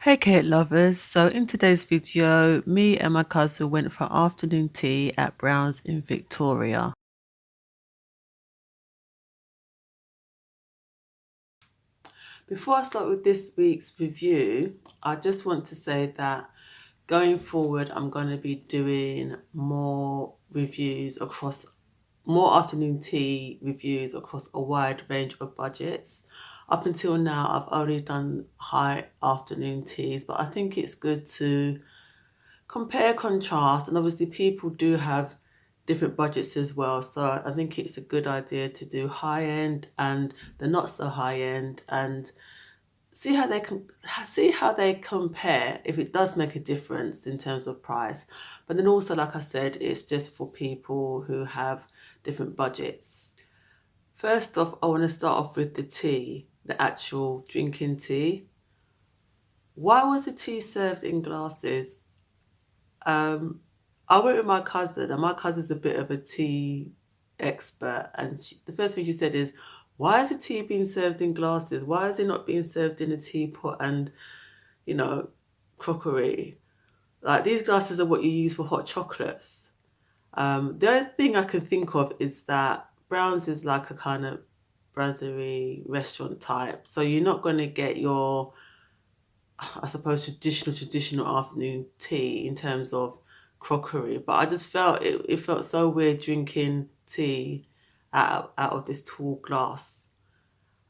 Hey cake lovers, so in today's video, me and my cousin went for afternoon tea at Brown's in Victoria. Before I start with this week's review, I just want to say that going forward, I'm going to be doing more afternoon tea reviews across a wide range of budgets. Up until now, I've only done high afternoon teas, but I think it's good to compare, contrast, and obviously people do have different budgets as well. So I think it's a good idea to do high end and the not so high end, and see how they compare if it does make a difference in terms of price. But then also, like I said, it's just for people who have different budgets. First off, I want to start off with the tea, the actual drinking tea. Why was the tea served in glasses? Um, I went with my cousin, and my cousin's a bit of a tea expert. And the first thing she said is, "Why is the tea being served in glasses? Why is it not being served in a teapot and, you know, crockery? Like these glasses are what you use for hot chocolates." The only thing I can think of is that Brown's is like a kind of brasserie restaurant type, so you're not going to get your, I suppose, traditional afternoon tea in terms of crockery. But I just felt it felt so weird drinking tea out of this tall glass.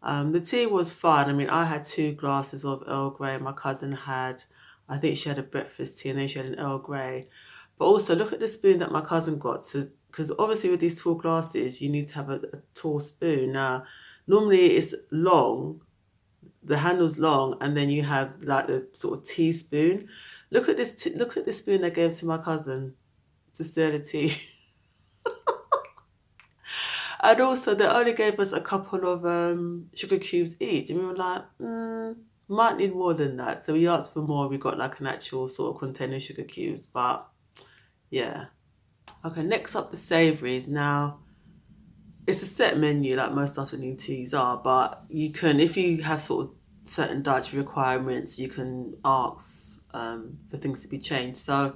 The tea was fun. I mean, I had two glasses of Earl Grey. My cousin had, I think she had a breakfast tea and then she had an Earl Grey. But also look at the spoon that my cousin got to, because obviously with these tall glasses, you need to have a tall spoon. Now, normally it's long, the handle's long, and then you have like the sort of teaspoon. Look at this spoon I gave to my cousin to stir the tea. And also they only gave us a couple of sugar cubes each, and we were like, might need more than that. So we asked for more. We got like an actual sort of container of sugar cubes, but yeah. Okay, next up the savouries. Now it's a set menu like most afternoon teas are, but you can, if you have sort of certain dietary requirements, you can ask for things to be changed. So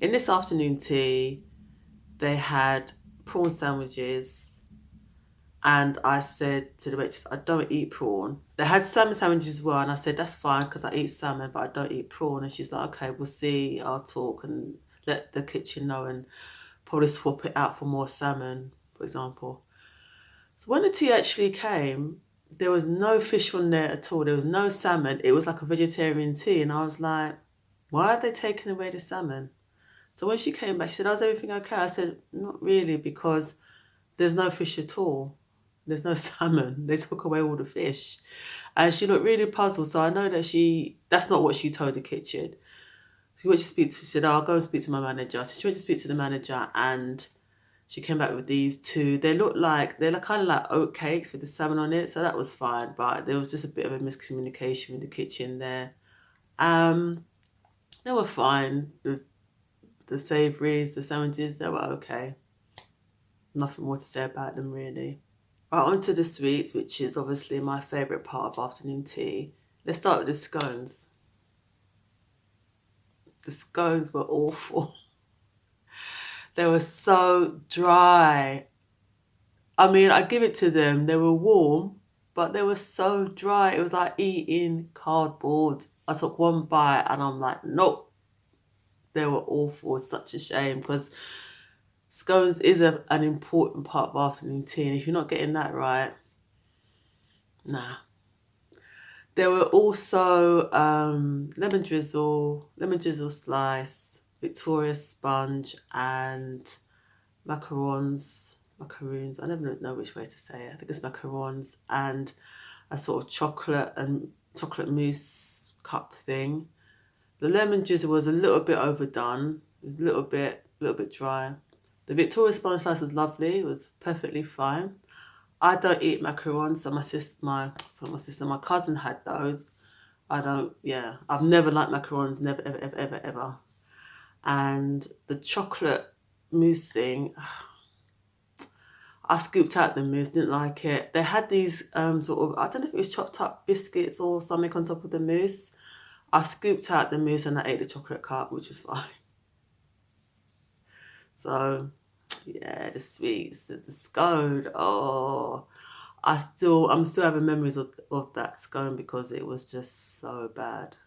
in this afternoon tea, they had prawn sandwiches, and I said to the waitress, I don't eat prawn. They had salmon sandwiches as well, and I said, that's fine because I eat salmon, but I don't eat prawn. And she's like, okay, we'll see, I'll talk and let the kitchen know and probably swap it out for more salmon, for example. So when the tea actually came, there was no fish on there at all. There was no salmon. It was like a vegetarian tea. And I was like, why are they taking away the salmon? So when she came back, she said, oh, is everything okay? I said, not really, because there's no fish at all. There's no salmon. They took away all the fish. And she looked really puzzled. So I know that that's not what she told the kitchen. She went to speak to, she said, oh, I'll go and speak to my manager. So she went to speak to the manager, and she came back with these two. They're like kind of like oat cakes with the salmon on it, so that was fine. But there was just a bit of a miscommunication with the kitchen there. Um, they were fine. The savouries, the sandwiches, they were okay. Nothing more to say about them really. Right, on to the sweets, which is obviously my favourite part of afternoon tea. Let's start with the scones. The scones were awful. They were so dry. I mean, I give it to them. They were warm, but they were so dry. It was like eating cardboard. I took one bite and I'm like, nope, they were awful. It's such a shame because scones is an important part of afternoon tea. And if you're not getting that right, nah. There were also lemon drizzle slice, Victoria sponge, and macaroons. I never know which way to say it. I think it's macarons and a sort of chocolate mousse cup thing. The lemon drizzle was a little bit overdone. It was a little bit dry. The Victoria sponge slice was lovely. It was perfectly fine. I don't eat macarons, so my cousin had those. I don't. Yeah, I've never liked macarons. Never, ever, ever, ever, ever. And the chocolate mousse thing, I scooped out the mousse, didn't like it. They had these sort of, I don't know if it was chopped up biscuits or something on top of the mousse. I scooped out the mousse and I ate the chocolate cup, which was fine. So, yeah, the sweets, the scone. Oh, I'm still having memories of that scone because it was just so bad.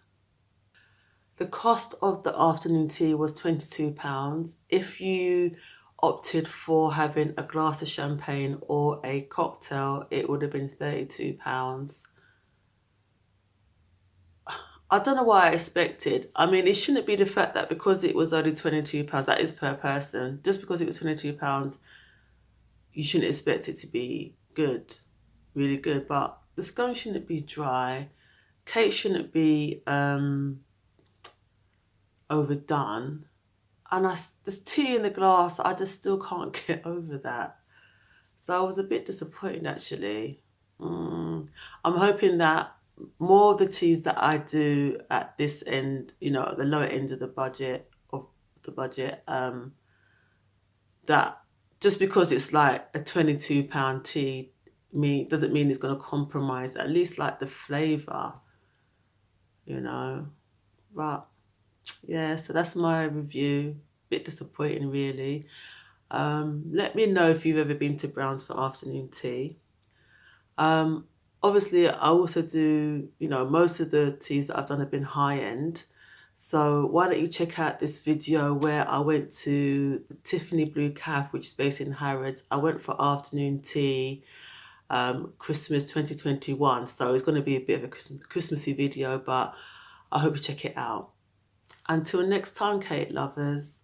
The cost of the afternoon tea was £22. If you opted for having a glass of champagne or a cocktail, it would have been £32. I don't know why I expected. I mean, it shouldn't be the fact that because it was only £22, that is per person. Just because it was £22, you shouldn't expect it to be good, really good. But the scone shouldn't be dry. Cake shouldn't be overdone. And there's tea in the glass. I just still can't get over that. So I was a bit disappointed actually. I'm hoping that more of the teas that I do at this end, at the lower end of the budget, that just because it's like a £22 tea, doesn't mean it's going to compromise at least like the flavour, you know. But yeah, so that's my review. Bit disappointing, really. Let me know if you've ever been to Brown's for afternoon tea. Obviously, I also do, most of the teas that I've done have been high end. So why don't you check out this video where I went to the Tiffany Blue Cafe, which is based in Harrods. I went for afternoon tea, Christmas 2021. So it's going to be a bit of a Christmassy video, but I hope you check it out. Until next time, Cake lovers.